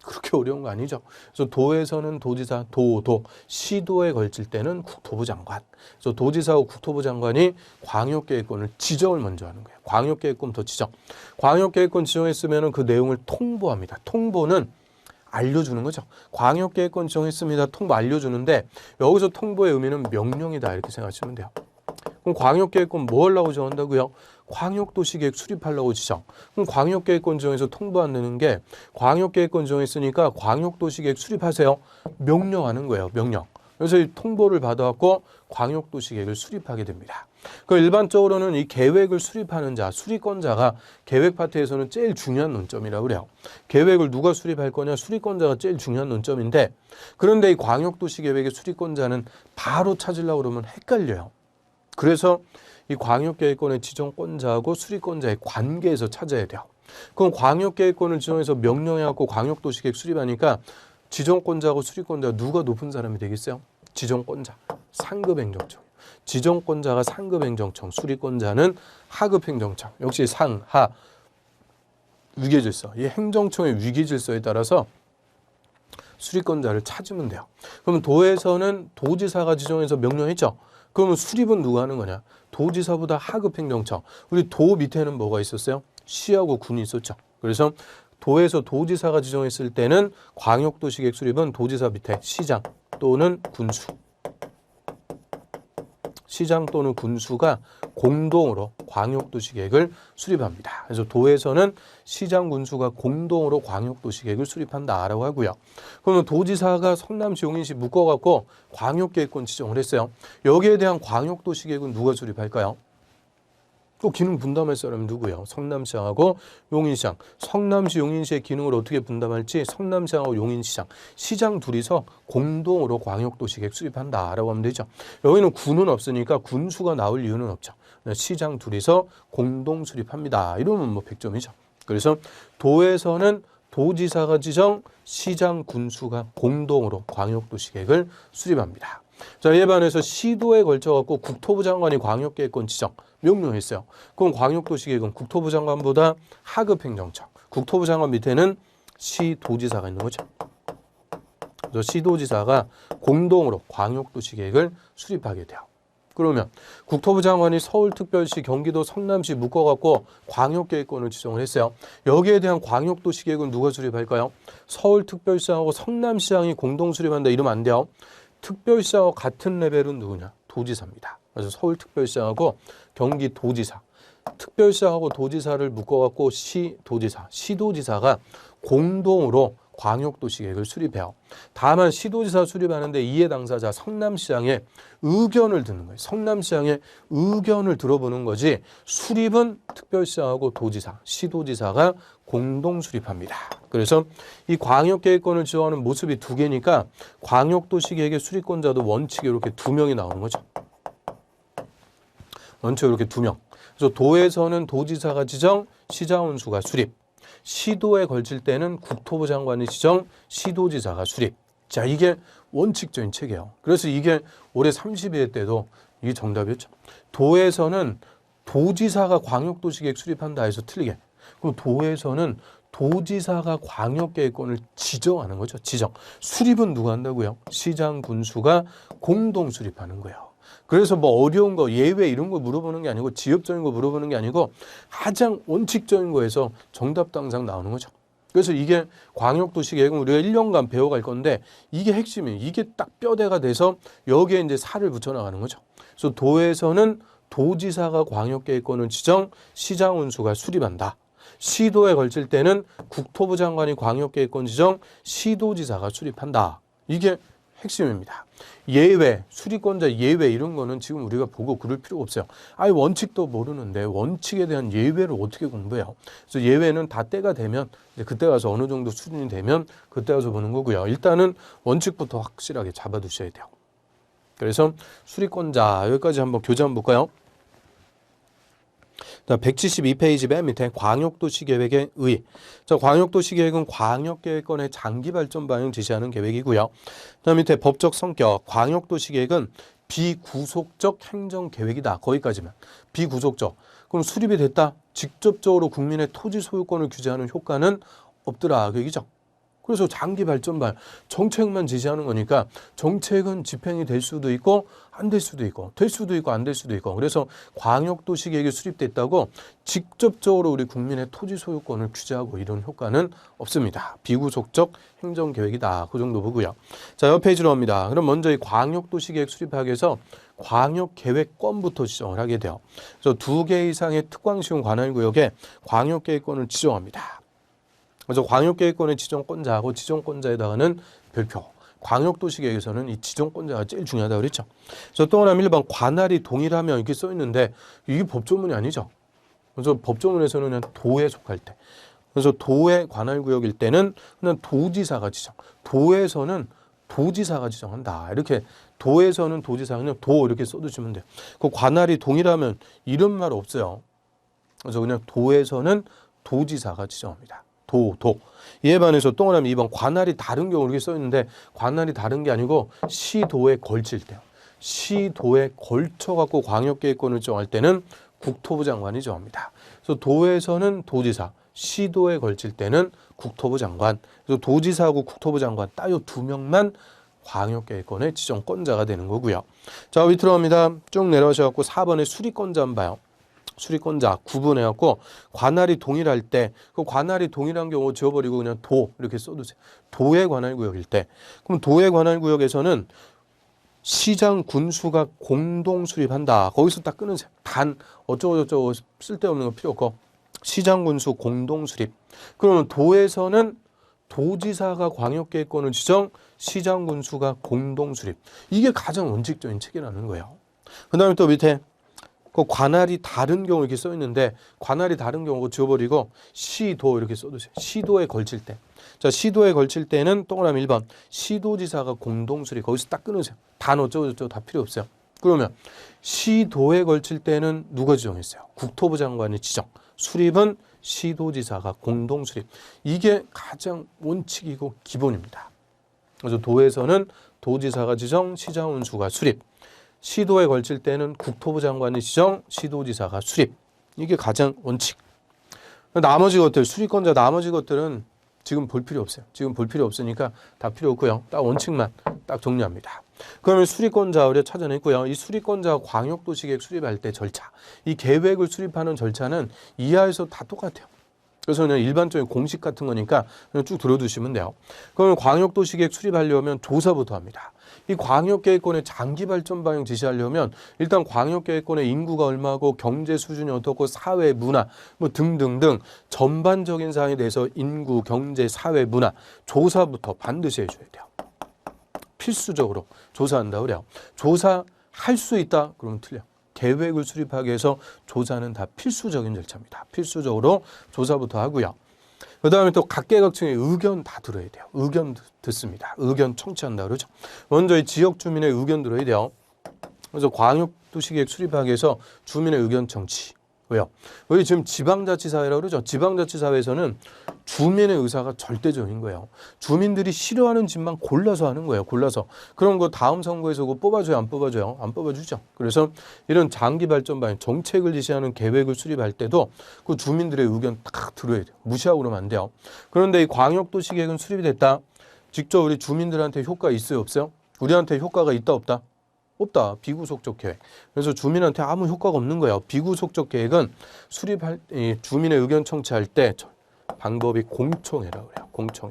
그렇게 어려운 거 아니죠. 그래서 도에서는 도지사, 도. 시도에 걸칠 때는 국토부 장관. 그래서 도지사하고 국토부 장관이 광역계획권을 지정을 먼저 하는 거예요. 광역계획권부터 지정. 광역계획권 지정했으면 그 내용을 통보합니다. 통보는 알려주는 거죠. 광역계획권 지정했습니다. 통보 알려주는데 여기서 통보의 의미는 명령이다 이렇게 생각하시면 돼요. 그럼 광역계획권 뭐 하려고 정한다고요? 광역도시계획 수립하려고 지정. 그럼 광역계획권 지정해서 통보 안 되는 게 광역계획권 지정했으니까 광역도시계획 수립하세요. 명령하는 거예요. 명령. 그래서 이 통보를 받아갖고 광역도시계획을 수립하게 됩니다. 그 일반적으로는 이 계획을 수립하는 자, 수립권자가 계획 파트에서는 제일 중요한 논점이라고 그래요. 계획을 누가 수립할 거냐, 수립권자가 제일 중요한 논점인데 그런데 이 광역도시계획의 수립권자는 바로 찾으려고 그러면 헷갈려요. 그래서 이 광역계획권의 지정권자하고 수립권자의 관계에서 찾아야 돼요. 그럼 광역계획권을 지정해서 명령해갖고 광역도시계획 수립하니까 지정권자하고 수립권자가 누가 높은 사람이 되겠어요? 지정권자, 상급행정청. 지정권자가 상급행정청, 수립권자는 하급행정청. 역시 상, 하, 위계질서. 이 행정청의 위계질서에 따라서 수립권자를 찾으면 돼요. 그러면 도에서는 도지사가 지정해서 명령했죠. 그러면 수립은 누가 하는 거냐? 도지사보다 하급행정청. 우리 도 밑에는 뭐가 있었어요? 시하고 군이 있었죠. 그래서 도에서 도지사가 지정했을 때는 광역도시계획 수립은 도지사 밑에 시장 또는 군수. 시장 또는 군수가 공동으로 광역도시계획을 수립합니다. 그래서 도에서는 시장, 군수가 공동으로 광역도시계획을 수립한다라고 하고요. 그러면 도지사가 성남시, 용인시 묶어갖고 광역계획권 지정을 했어요. 여기에 대한 광역도시계획은 누가 수립할까요? 또 기능 분담할 사람은 누구예요? 성남시장하고 용인시장. 성남시, 용인시의 기능을 어떻게 분담할지 성남시장하고 용인시장, 시장 둘이서 공동으로 광역도시계획 수립한다라고 하면 되죠. 여기는 군은 없으니까 군수가 나올 이유는 없죠. 시장 둘이서 공동 수립합니다. 이러면 뭐 100점이죠. 그래서 도에서는 도지사가 지정, 시장, 군수가 공동으로 광역도시계획을 수립합니다. 자, 이에 반해서 시도에 걸쳐갖고 국토부 장관이 광역계획권 지정 명령했어요. 그럼 광역도시계획은 국토부 장관보다 하급행정청. 국토부 장관 밑에는 시도지사가 있는 거죠. 그래서 시도지사가 공동으로 광역도시계획을 수립하게 돼요. 그러면 국토부 장관이 서울특별시, 경기도, 성남시 묶어갖고 광역계획권을 지정을 했어요. 여기에 대한 광역도시계획은 누가 수립할까요? 서울특별시하고 성남시장이 공동 수립한다 이러면 안 돼요. 특별시하고 같은 레벨은 누구냐? 도지사입니다. 그래서 서울특별시하고 경기도지사, 특별시하고 도지사를 묶어갖고 시도지사, 시도지사가 공동으로 광역도시계획을 수립해요. 다만 시도지사 수립하는데 이해 당사자 성남시장의 의견을 듣는 거예요. 성남시장의 의견을 들어보는 거지 수립은 특별시하고 도지사, 시도지사가 공동 수립합니다. 그래서 이 광역계획권을 지정하는 모습이 2개니까 광역도시계획의 수립권자도 원칙이 이렇게 2명이 나오는 거죠. 원칙 이렇게 2명. 그래서 도에서는 도지사가 지정, 시장운수가 수립. 시도에 걸칠 때는 국토부 장관이 지정, 시도지사가 수립. 자, 이게 원칙적인 체계예요. 그래서 이게 올해 32회 때도 이게 정답이었죠. 도에서는 도지사가 광역도시계획 수립한다 해서 틀리게. 그럼 도에서는 도지사가 광역계획권을 지정하는 거죠. 지정. 수립은 누가 한다고요? 시장, 군수가 공동 수립하는 거예요. 그래서 뭐 어려운 거, 예외 이런 거 물어보는 게 아니고 지역적인 거 물어보는 게 아니고 가장 원칙적인 거에서 정답도 항상 나오는 거죠. 그래서 이게 광역도시계획은 우리가 1년간 배워갈 건데 이게 핵심이에요. 이게 딱 뼈대가 돼서 여기에 이제 살을 붙여나가는 거죠. 그래서 도에서는 도지사가 광역계획권을 지정, 시장운수가 수립한다. 시도에 걸칠 때는 국토부 장관이 광역계획권 지정, 시도지사가 수립한다. 이게 핵심입니다. 예외, 수립권자 예외 이런 거는 지금 우리가 보고 그럴 필요가 없어요. 아예 원칙도 모르는데 원칙에 대한 예외를 어떻게 공부해요? 그래서 예외는 다 때가 되면 이제 그때 가서 어느 정도 수준이 되면 그때 가서 보는 거고요. 일단은 원칙부터 확실하게 잡아두셔야 돼요. 그래서 수립권자 여기까지 한번 교재 한번 볼까요? 자, 172페이지 맨 밑에 광역도시계획의 의. 자, 광역도시계획은 광역계획권의 장기발전 방향 지시하는 계획이고요. 자, 밑에 법적 성격. 광역도시계획은 비구속적 행정계획이다. 거기까지만. 비구속적. 그럼 수립이 됐다. 직접적으로 국민의 토지 소유권을 규제하는 효과는 없더라. 그 얘기죠. 그래서 장기 발전발 정책만 지시하는 거니까 정책은 집행이 될 수도 있고 안 될 수도 있고 될 수도 있고 안 될 수도 있고 그래서 광역도시계획이 수립됐다고 직접적으로 우리 국민의 토지 소유권을 규제하고 이런 효과는 없습니다. 비구속적 행정계획이다. 그 정도 보고요. 자, 옆 페이지로 갑니다. 그럼 먼저 이 광역도시계획 수립하기 위해서 광역계획권부터 지정을 하게 돼요. 그래서 2개 이상의 특광시용 관할구역에 광역계획권을 지정합니다. 그래서 광역계획권의 지정권자하고 지정권자에다가는 별표. 광역도시계획에서는 이 지정권자가 제일 중요하다고 그랬죠. 그래서 또 하나 1번 관할이 동일하면 이렇게 써 있는데 이게 법조문이 아니죠. 그래서 법조문에서는 그냥 도에 속할 때. 그래서 도의 관할구역일 때는 그냥 도지사가 지정. 도에서는 도지사가 지정한다. 이렇게 도에서는 도지사가 그냥 도 이렇게 써두시면 돼요. 그 관할이 동일하면 이런 말 없어요. 그래서 그냥 도에서는 도지사가 지정합니다. 도. 이에 반해서 동그라미 2번 관할이 다른 경우 이렇게 써 있는데 관할이 다른 게 아니고 시도에 걸칠 때요. 시도에 걸쳐 갖고 광역계획권을 정할 때는 국토부 장관이 정합니다. 그래서 도에서는 도지사, 시도에 걸칠 때는 국토부 장관. 그래서 도지사하고 국토부 장관 딱 이 2명만 광역계획권의 지정권자가 되는 거고요. 자, 밑으로 갑니다. 쭉 내려오셔 갖고 4번에 수립권자 한번 봐요. 수립권자 구분해갖고 관할이 동일할 때 그 관할이 동일한 경우 지워버리고 그냥 도 이렇게 써두세요. 도의 관할구역일 때 그럼 도의 관할구역에서는 시장 군수가 공동 수립한다. 거기서 딱 끊으세요. 단 어쩌고저쩌고 쓸데없는 거 필요 없고 시장 군수 공동 수립. 그러면 도에서는 도지사가 광역계획권을 지정, 시장 군수가 공동 수립. 이게 가장 원칙적인 체계라는 거예요. 그 다음에 또 밑에 그 관할이 다른 경우 이렇게 써 있는데 관할이 다른 경우 지워버리고 시도 이렇게 써두세요. 시도에 걸칠 때. 자, 시도에 걸칠 때는 동그라미 1번 시도지사가 공동수립. 거기서 딱 끊으세요. 단 어쩌고저쩌고 다 필요 없어요. 그러면 시도에 걸칠 때는 누가 지정했어요? 국토부 장관이 지정. 수립은 시도지사가 공동수립. 이게 가장 원칙이고 기본입니다. 그래서 도에서는 도지사가 지정, 시장운수가 수립. 시도에 걸칠 때는 국토부 장관이 지정, 시도지사가 수립. 이게 가장 원칙. 나머지 것들, 수립권자 나머지 것들은 지금 볼 필요 없어요. 지금 볼 필요 없으니까 다 필요 없고요. 딱 원칙만 딱 정리합니다. 그러면 수립권자 우리가 찾아냈고요. 이 수립권자 광역도시계획 수립할 때 절차. 이 계획을 수립하는 절차는 이하에서 다 똑같아요. 그래서 그냥 일반적인 공식 같은 거니까 그냥 쭉 들어두시면 돼요. 그러면 광역도시계획 수립하려면 조사부터 합니다. 이 광역계획권의 장기 발전 방향 지시하려면 일단 광역계획권의 인구가 얼마고 경제 수준이 어떻고 사회 문화 뭐 등등등 전반적인 사항에 대해서 인구, 경제, 사회, 문화 조사부터 반드시 해줘야 돼요. 필수적으로 조사한다고 그래요. 조사할 수 있다? 그러면 틀려. 계획을 수립하기 위해서 조사는 다 필수적인 절차입니다. 필수적으로 조사부터 하고요. 그 다음에 또 각계각층의 의견 다 들어야 돼요. 의견 듣습니다. 의견 청취한다 그러죠. 먼저 이 지역 주민의 의견 들어야 돼요. 그래서 광역도시계획 수립하기 위해서 주민의 의견 청취. 왜요? 우리 지금 지방자치사회라고 그러죠. 지방자치사회에서는 주민의 의사가 절대적인 거예요. 주민들이 싫어하는 집만 골라서 하는 거예요. 골라서. 그런 거 다음 선거에서 그거 뽑아줘요? 안 뽑아줘요? 안 뽑아주죠. 그래서 이런 장기 발전 방향, 정책을 지시하는 계획을 수립할 때도 그 주민들의 의견 딱 들어야 돼요. 무시하고 그러면 안 돼요. 그런데 이 광역도시계획은 수립이 됐다. 직접 우리 주민들한테 효과 있어요? 없어요? 우리한테 효과가 있다 없다? 없다. 비구속적 계획. 그래서 주민한테 아무 효과가 없는 거예요. 비구속적 계획은 수립할 주민의 의견 청취할 때 방법이 공청회라고 그래요. 공청회.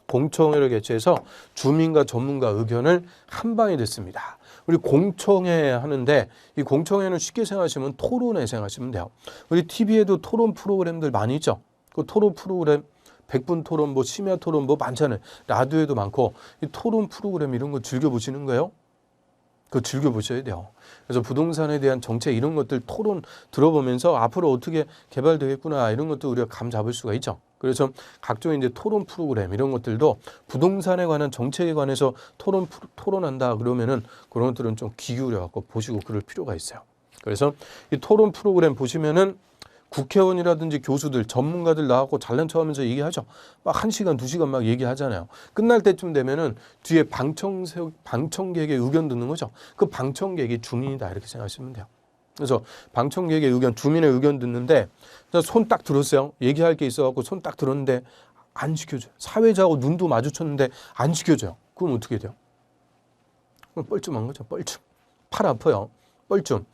공청회를 개최해서 주민과 전문가 의견을 한 방에 듣습니다. 우리 공청회 하는데 이 공청회는 쉽게 생각하시면 토론회 생각하시면 돼요. 우리 TV에도 토론 프로그램들 많이 있죠. 그 토론 프로그램 100분 토론, 뭐 심야 토론 뭐 많잖아요. 라디오에도 많고 이 토론 프로그램 이런 거 즐겨 보시는 거예요? 그거 즐겨보셔야 돼요. 그래서 부동산에 대한 정책 이런 것들 토론 들어보면서 앞으로 어떻게 개발되겠구나 이런 것도 우리가 감 잡을 수가 있죠. 그래서 각종 이제 토론 프로그램 이런 것들도 부동산에 관한 정책에 관해서 토론한다 그러면은 그런 것들은 좀 귀 기울여 갖고 보시고 그럴 필요가 있어요. 그래서 이 토론 프로그램 보시면은 국회의원이라든지 교수들, 전문가들 나와서 잘난 척하면서 얘기하죠. 막 1시간, 2시간 막 얘기하잖아요. 끝날 때쯤 되면은 뒤에 방청객의 의견 듣는 거죠. 그 방청객이 주민이다 이렇게 생각하시면 돼요. 그래서 방청객의 의견, 주민의 의견 듣는데 손 딱 들었어요. 얘기할 게 있어갖고 손 딱 들었는데 안 지켜줘요. 사회자하고 눈도 마주쳤는데 안 지켜줘요. 그럼 어떻게 돼요? 뻘쭘한 거죠. 뻘쭘. 팔 아파요. 뻘쭘.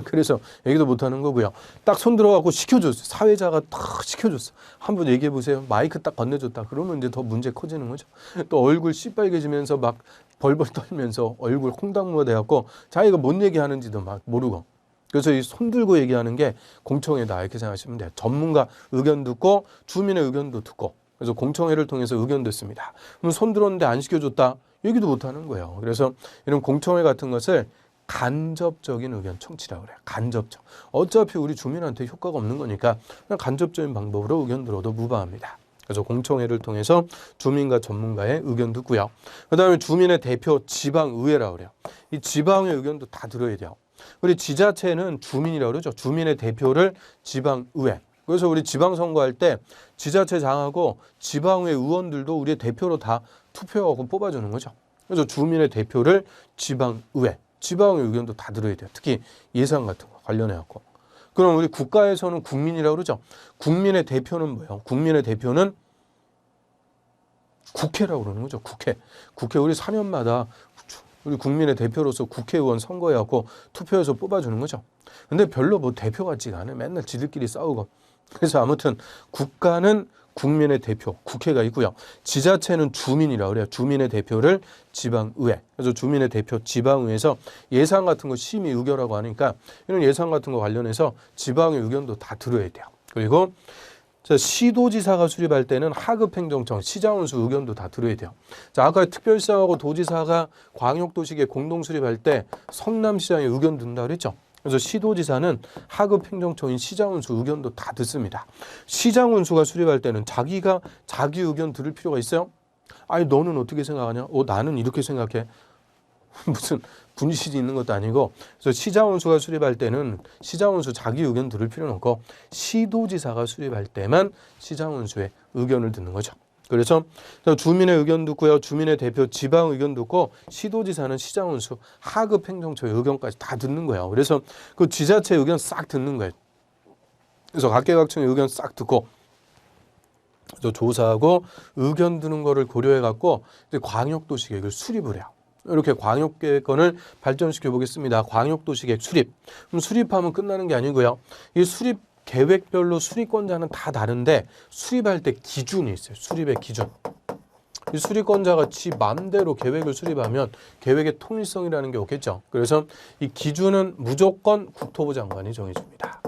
그래서 얘기도 못하는 거고요. 딱 손 들어가고 시켜줬어요. 사회자가 딱 시켜줬어. 한번 얘기해 보세요. 마이크 딱 건네줬다. 그러면 이제 더 문제 커지는 거죠. 또 얼굴 시빨개지면서 막 벌벌 떨면서 얼굴 콩닥무가 돼갖고 자기가 뭔 얘기하는지도 막 모르고. 그래서 이 손 들고 얘기하는 게 공청회다 이렇게 생각하시면 돼요. 전문가 의견 듣고 주민의 의견도 듣고. 그래서 공청회를 통해서 의견 듣습니다. 그럼 손 들었는데 안 시켜줬다. 얘기도 못하는 거예요. 그래서 이런 공청회 같은 것을 간접적인 의견 청취라고 그래요. 간접적. 어차피 우리 주민한테 효과가 없는 거니까 그냥 간접적인 방법으로 의견 들어도 무방합니다. 그래서 공청회를 통해서 주민과 전문가의 의견 듣고요. 그다음에 주민의 대표 지방의회라고 그래요. 이 지방의 의견도 다 들어야 돼요. 우리 지자체는 주민이라고 그러죠. 주민의 대표를 지방의회. 그래서 우리 지방선거할 때 지자체장하고 지방의회 의원들도 우리의 대표로 다 투표하고 뽑아주는 거죠. 그래서 주민의 대표를 지방의회. 지방의 의견도 다 들어야 돼요. 특히 예산 같은 거 관련해갖고. 그럼 우리 국가에서는 국민이라고 그러죠. 국민의 대표는 뭐예요? 국민의 대표는 국회라고 그러는 거죠. 국회 우리 4년마다 우리 국민의 대표로서 국회의원 선거해갖고 투표해서 뽑아주는 거죠. 근데 별로 뭐 대표 같지가 않아요. 맨날 지들끼리 싸우고. 그래서 아무튼 국가는 국민의 대표, 국회가 있고요. 지자체는 주민이라고 그래요. 주민의 대표를 지방의회. 그래서 주민의 대표 지방의회에서 예산 같은 거 심의 의결하고 하니까 이런 예산 같은 거 관련해서 지방의 의견도 다 들어야 돼요. 그리고 시도지사가 수립할 때는 하급행정청, 시장원수 의견도 다 들어야 돼요. 자, 아까 특별시장하고 도지사가 광역도시계획 공동 수립할 때 성남시장의 의견 듣는다 그랬죠. 그래서 시도지사는 하급행정처인 시장운수 의견도 다 듣습니다. 시장운수가 수립할 때는 자기가 자기 의견 들을 필요가 있어요? 아니 너는 어떻게 생각하냐? 나는 이렇게 생각해. 무슨 분실이 있는 것도 아니고. 그래서 시장운수가 수립할 때는 시장운수 자기 의견 들을 필요는 없고 시도지사가 수립할 때만 시장운수의 의견을 듣는 거죠. 그래서 주민의 의견 듣고요. 주민의 대표 지방 의견 듣고 시도지사는 시장원수 하급행정처의 의견까지 다 듣는 거예요. 그래서 그 지자체 의견 싹 듣는 거예요. 그래서 각계각층의 의견 싹 듣고 그래서 조사하고 의견 드는 거를 고려해 갖고 광역도시계획을 수립을 해요. 이렇게 광역계획권을 발전시켜 보겠습니다. 광역도시계획 수립. 그럼 수립하면 끝나는 게 아니고요. 이 수립 계획별로 수립권자는 다 다른데 수립할 때 기준이 있어요. 수립의 기준. 이 수립권자가 지 마음대로 계획을 수립하면 계획의 통일성이라는 게 없겠죠. 그래서 이 기준은 무조건 국토부 장관이 정해줍니다.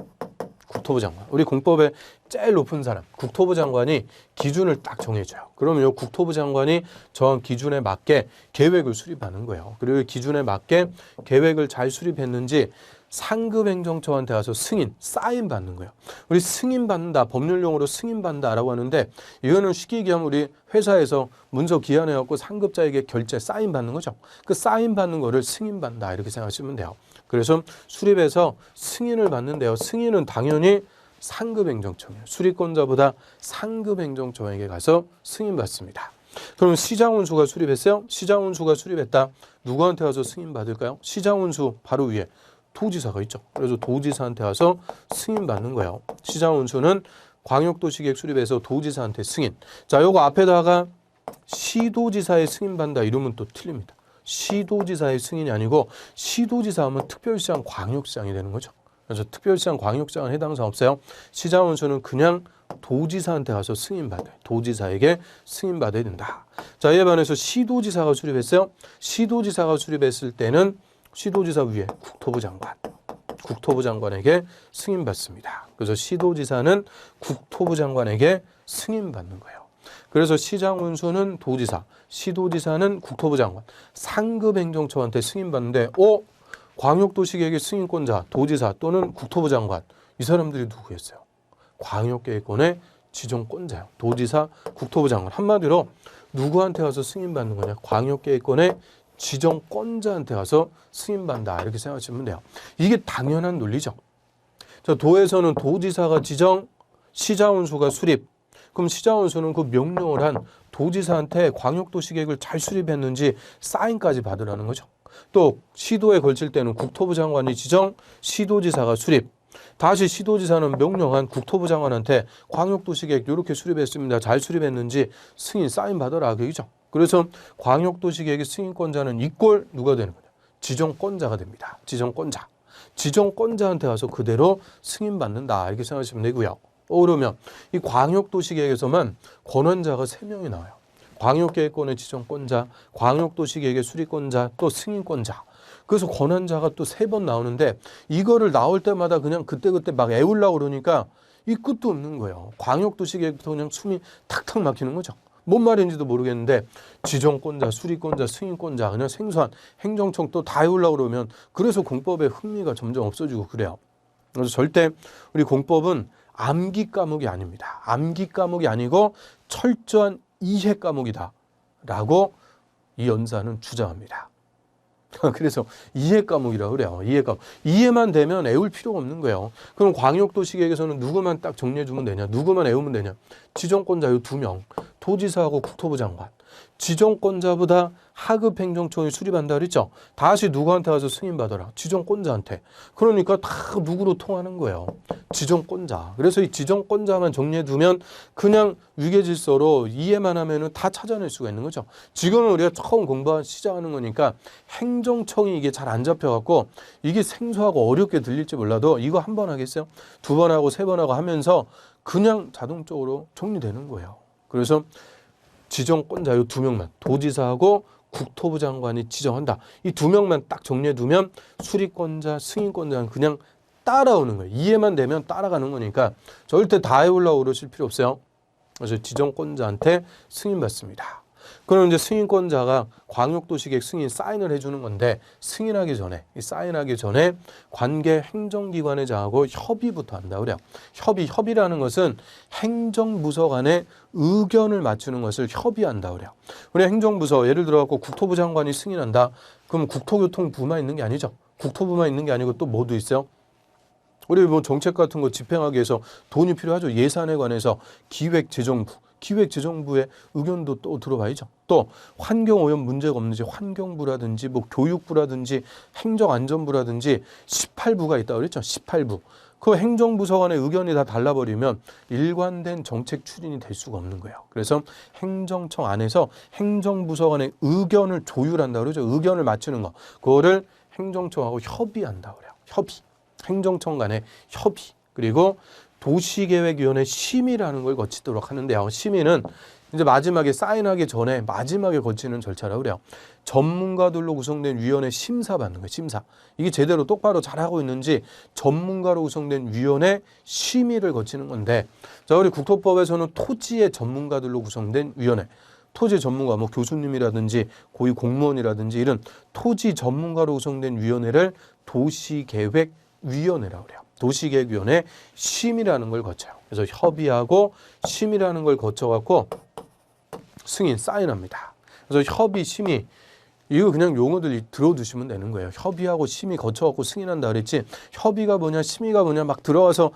국토부 장관. 우리 공법의 제일 높은 사람, 국토부 장관이 기준을 딱 정해줘요. 그러면 이 국토부 장관이 정한 기준에 맞게 계획을 수립하는 거예요. 그리고 기준에 맞게 계획을 잘 수립했는지 상급 행정처한테 가서 승인, 사인 받는 거예요. 우리 승인 받는다, 법률용어로 승인 받는다라고 하는데 이거는 쉽게 얘기하면 우리 회사에서 문서 기한해갖고 상급자에게 결제, 사인 받는 거죠. 그 사인 받는 거를 승인 받는다 이렇게 생각하시면 돼요. 그래서 수립해서 승인을 받는데요. 승인은 당연히 상급 행정처예요. 수립권자보다 상급 행정처에게 가서 승인 받습니다. 그럼 시장운수가 수립했어요? 시장운수가 수립했다. 누구한테 가서 승인 받을까요? 시장운수 바로 위에 도지사가 있죠. 그래서 도지사한테 가서 승인 받는 거예요. 시장운수는 광역도시계획 수립해서 도지사한테 승인. 자, 요거 앞에다가 시도지사의 승인 받는다 이러면 또 틀립니다. 시도지사의 승인이 아니고 시도지사 하면 특별시장, 광역시장이 되는 거죠. 그래서 특별시장, 광역시장은 해당 사항 없어요. 시장운수는 그냥 도지사한테 가서 승인받아요. 도지사에게 승인받아야 된다. 자, 이에 반해서 시도지사가 수립했어요. 시도지사가 수립했을 때는 시도지사 위에 국토부 장관, 국토부 장관에게 승인받습니다. 그래서 시도지사는 국토부 장관에게 승인받는 거예요. 그래서 시장운수는 도지사, 시도지사는 국토부 장관, 상급 행정처한테 승인받는데 광역도시계획의 승인권자, 도지사 또는 국토부 장관 이 사람들이 누구였어요? 광역계획권의 지정권자요. 도지사, 국토부 장관. 한마디로 누구한테 가서 승인받는 거냐? 광역계획권의 지정권자한테 가서 승인받는다 이렇게 생각하시면 돼요. 이게 당연한 논리죠. 자, 도에서는 도지사가 지정, 시장운수가 수립. 그럼 시장운수는 그 명령을 한 도지사한테 광역도시계획을 잘 수립했는지 사인까지 받으라는 거죠. 또 시도에 걸칠 때는 국토부 장관이 지정, 시도지사가 수립. 다시 시도지사는 명령한 국토부 장관한테 광역도시계획 이렇게 수립했습니다. 잘 수립했는지 승인, 사인 받아라 그죠. 그래서 광역도시계획의 승인권자는 이꼴 누가 되는 거냐? 지정권자가 됩니다. 지정권자. 지정권자한테 가서 그대로 승인받는다 이렇게 생각하시면 되고요. 그러면 이 광역도시계획에서만 권한자가 3명이 나와요. 광역계획권의 지정권자, 광역도시계획의 수립권자, 또 승인권자. 그래서 권한자가 또 3번 나오는데 이거를 나올 때마다 그냥 그때그때 막 애우려고 그러니까 이 끝도 없는 거예요. 광역도시계획부터 그냥 숨이 탁탁 막히는 거죠. 뭔 말인지도 모르겠는데 지정권자, 수립권자, 승인권자 그냥 생소한 행정청 또 다 외우려고 그러면 그래서 공법의 흥미가 점점 없어지고 그래요. 그래서 절대 우리 공법은 암기 과목이 아닙니다. 암기 과목이 아니고 철저한 이해 과목이다 라고 이 연사는 주장합니다. 그래서 이해 과목이라고 그래요. 이해 과목. 이해만 되면 애울 필요가 없는 거예요. 그럼 광역도시계획에서는 누구만 딱 정리해주면 되냐? 누구만 애우면 되냐? 지정권자 요 2명. 도지사하고 국토부 장관. 지정권자보다 하급 행정청이 수립한다 그랬죠? 다시 누구한테 가서 승인받아라. 지정권자한테. 그러니까 다 누구로 통하는 거예요. 지정권자. 그래서 이 지정권자만 정리해두면 그냥 위계질서로 이해만 하면은 다 찾아낼 수가 있는 거죠. 지금은 우리가 처음 시작하는 거니까 행정청이 이게 잘 안 잡혀갖고 이게 생소하고 어렵게 들릴지 몰라도 이거 한 번 하겠어요? 2번 하고 3번 하고 하면서 그냥 자동적으로 정리되는 거예요. 그래서 지정권자 요 2명만 도지사하고 국토부 장관이 지정한다. 이 2명만 딱 정리해두면 수립권자, 승인권자는 그냥 따라오는 거예요. 이해만 되면 따라가는 거니까 절대 다 해오려고 그러실 필요 없어요. 그래서 지정권자한테 승인받습니다. 그럼 이제 승인권자가 광역도시계획 승인 사인을 해주는 건데 승인하기 전에, 이 사인하기 전에 관계 행정기관의장하고 협의부터 한다 그래요. 협의라는 것은 행정부서 간의 의견을 맞추는 것을 협의한다 그래요. 우리 행정부서 예를 들어 갖고 국토부 장관이 승인한다. 그럼 국토교통부만 있는 게 아니죠. 국토부만 있는 게 아니고 또 뭐도 있어요? 우리 뭐 정책 같은 거 집행하기 위해서 돈이 필요하죠. 예산에 관해서 기획재정부의 의견도 또 들어봐야죠. 또 환경오염 문제가 없는지 환경부라든지 뭐 교육부라든지 행정안전부라든지 18부가 있다고 그랬죠. 18부. 그 행정부서 간의 의견이 다 달라버리면 일관된 정책 추진이 될 수가 없는 거예요. 그래서 행정청 안에서 행정부서 간의 의견을 조율한다 그러죠. 의견을 맞추는 거. 그거를 행정청하고 협의한다 그래요. 행정청 간의 협의. 그리고 도시계획위원회 심의라는 걸 거치도록 하는데요. 심의는 이제 마지막에 사인하기 전에 마지막에 거치는 절차라고 그래요. 전문가들로 구성된 위원회 심사 받는 거예요. 심사. 이게 제대로 똑바로 잘하고 있는지 전문가로 구성된 위원회 심의를 거치는 건데 자, 우리 국토법에서는 토지의 전문가들로 구성된 위원회. 토지 전문가, 뭐 교수님이라든지 고위 공무원이라든지 이런 토지 전문가로 구성된 위원회를 도시계획위원회라고 그래요. 도시계획위원회 심의라는 걸 거쳐요. 그래서 협의하고 심의라는 걸 거쳐갖고 승인, 사인합니다. 그래서 협의, 심의 이거 그냥 용어들 들어두시면 되는 거예요. 협의하고 심의 거쳐갖고 승인한다 그랬지. 협의가 뭐냐, 심의가 뭐냐 막 들어가서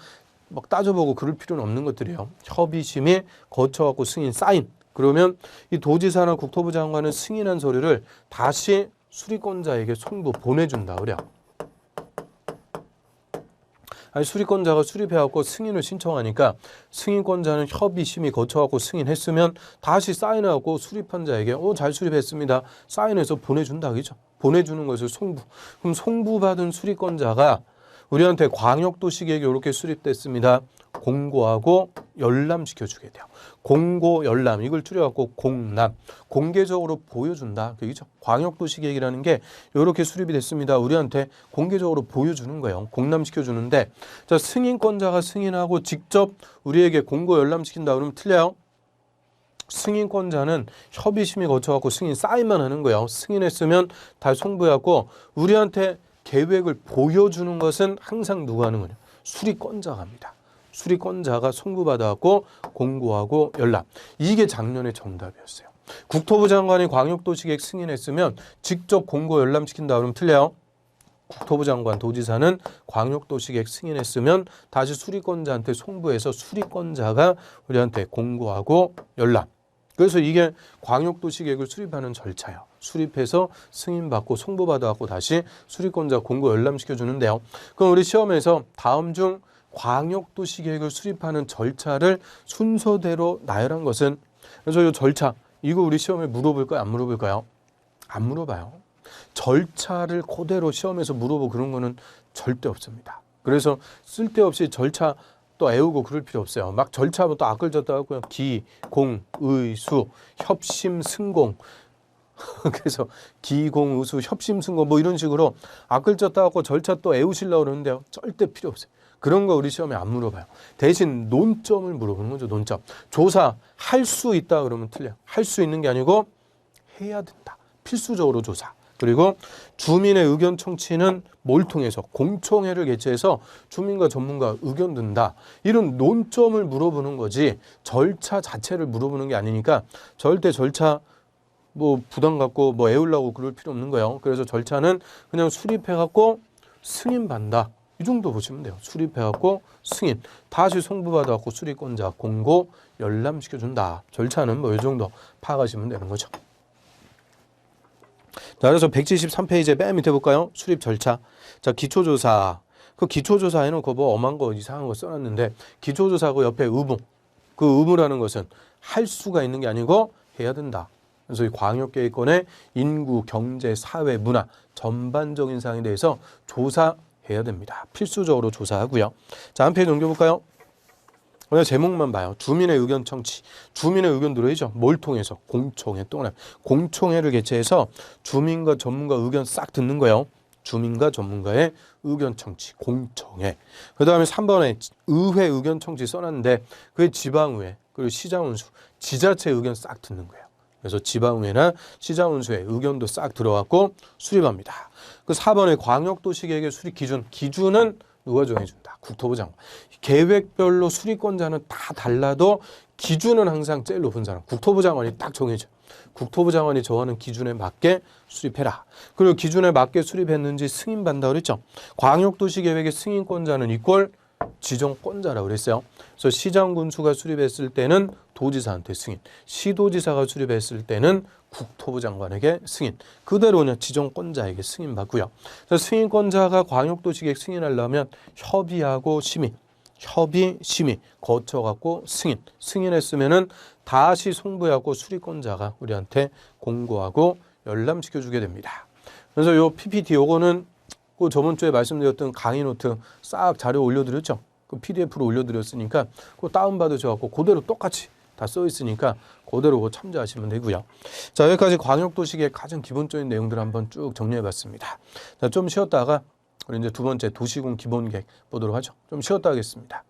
막 따져보고 그럴 필요는 없는 것들이에요. 협의, 심의 거쳐갖고 승인, 사인. 그러면 이 도지사나 국토부 장관은 승인한 서류를 다시 수리권자에게 송부 보내준다 그래요. 아니 수리권자가 수립해갖고 승인을 신청하니까 승인권자는 협의, 심의 거쳐갖고 승인했으면 다시 사인해갖고 수립한 자에게 잘 수립했습니다. 사인해서 보내준다 그죠? 보내주는 것을 송부. 그럼 송부받은 수리권자가 우리한테 광역도시계획이 이렇게 수립됐습니다. 공고하고 열람시켜주게 돼요. 공고, 열람 이걸 줄여갖고 공람. 공개적으로 보여준다. 그죠? 광역도시계획이라는 게 이렇게 수립이 됐습니다. 우리한테 공개적으로 보여주는 거예요. 공람시켜주는데 자 승인권자가 승인하고 직접 우리에게 공고, 열람시킨다 그러면 틀려요. 승인권자는 협의, 심의 거쳐갖고 승인, 사인만 하는 거예요. 승인했으면 다 송부해갖고 우리한테 계획을 보여주는 것은 항상 누가 하는 거냐? 수리권자가 합니다. 수리권자가 송부받아갖고 공고하고 열람. 이게 작년의 정답이었어요. 국토부 장관이 광역도시계획 승인했으면 직접 공고 열람시킨다 그러면 틀려요. 국토부 장관, 도지사는 광역도시계획 승인했으면 다시 수리권자한테 송부해서 수리권자가 우리한테 공고하고 열람. 그래서 이게 광역도시계획을 수립하는 절차예요. 수립해서 승인받고 송부받아갖고 다시 수리권자 공고 열람시켜주는데요. 그럼 우리 시험에서 다음 중 광역도시계획을 수립하는 절차를 순서대로 나열한 것은 그래서 이 절차 이거 우리 시험에 물어볼까요? 안 물어볼까요? 안 물어봐요. 절차를 그대로 시험에서 물어보고 그런 거는 절대 없습니다. 그래서 쓸데없이 절차 또 애우고 그럴 필요 없어요. 막 절차부터 악글졌다 하고요. 기, 공, 의, 수, 협심, 승공. 그래서 기, 공, 의, 수, 협심, 승공 뭐 이런 식으로 악글졌다 하고 절차 또 애우시려고 그러는데요. 절대 필요 없어요. 그런 거 우리 시험에 안 물어봐요. 대신 논점을 물어보는 거죠. 논점. 조사 할 수 있다 그러면 틀려요. 할 수 있는 게 아니고 해야 된다. 필수적으로 조사. 그리고 주민의 의견 청취는 뭘 통해서 공청회를 개최해서 주민과 전문가 의견 듣는다. 이런 논점을 물어보는 거지 절차 자체를 물어보는 게 아니니까 절대 절차 뭐 부담 갖고 뭐 애우려고 그럴 필요 없는 거예요. 그래서 절차는 그냥 수립해갖고 승인받는다. 이 정도 보시면 돼요. 수립해갖고 승인. 다시 송부받아갖고 수리권자 공고 열람시켜준다. 절차는 뭐 이 정도 파악하시면 되는 거죠. 자, 그래서 173페이지에 맨 밑에 볼까요? 수립 절차. 자, 기초조사. 그 기초조사 해놓고 뭐 엄한 거 이상한 거 써놨는데 기초조사하고 옆에 의무. 그 의무라는 것은 할 수가 있는 게 아니고 해야 된다. 그래서 이 광역계획권의 인구, 경제, 사회, 문화 전반적인 사항에 대해서 조사해야 됩니다. 필수적으로 조사하고요. 자, 한 페이지 넘겨볼까요? 그냥 제목만 봐요. 주민의 의견 청취. 주민의 의견 들어야죠. 뭘 통해서? 공청회. 또 하나. 공청회를 개최해서 주민과 전문가 의견 싹 듣는 거예요. 주민과 전문가의 의견 청취. 공청회. 그 다음에 3번에 의회 의견 청취 써놨는데 그게 지방의회 그리고 시장운수. 지자체 의견 싹 듣는 거예요. 그래서 지방의회나 시장운수의 의견도 싹 들어왔고 수립합니다. 그 4번에 광역도시계획의 수립 기준. 기준은 누가 정해준다? 국토부 장관. 계획별로 수리권자는 다 달라도 기준은 항상 제일 높은 사람. 국토부 장관이 딱 정해져. 국토부 장관이 정하는 기준에 맞게 수립해라. 그리고 기준에 맞게 수립했는지 승인받는다 그랬죠. 광역도시계획의 승인권자는 이꼴 지정권자라고 그랬어요. 그래서 시장군수가 수립했을 때는 도지사한테 승인, 시도지사가 수립했을 때는 국토부 장관에게 승인, 그대로 그냥 지정권자에게 승인받고요. 그래서 승인권자가 광역도시계획 승인하려면 협의하고 심의, 협의, 심의 거쳐갖고 승인했으면은 다시 송부해갖고 수리권자가 우리한테 공고하고 열람시켜주게 됩니다. 그래서 요 PPT 요거는 그 저번 주에 말씀드렸던 강의 노트 싹 자료 올려드렸죠. 그 PDF로 올려드렸으니까 그거 다운받으셔갖고 그대로 똑같이 다 써 있으니까 그대로 참조하시면 되고요. 자, 여기까지 광역도시계획 가장 기본적인 내용들을 한번 쭉 정리해봤습니다. 자, 좀 쉬었다가 우리 이제 두 번째 도시군 기본계획 보도록 하죠. 좀 쉬었다 하겠습니다.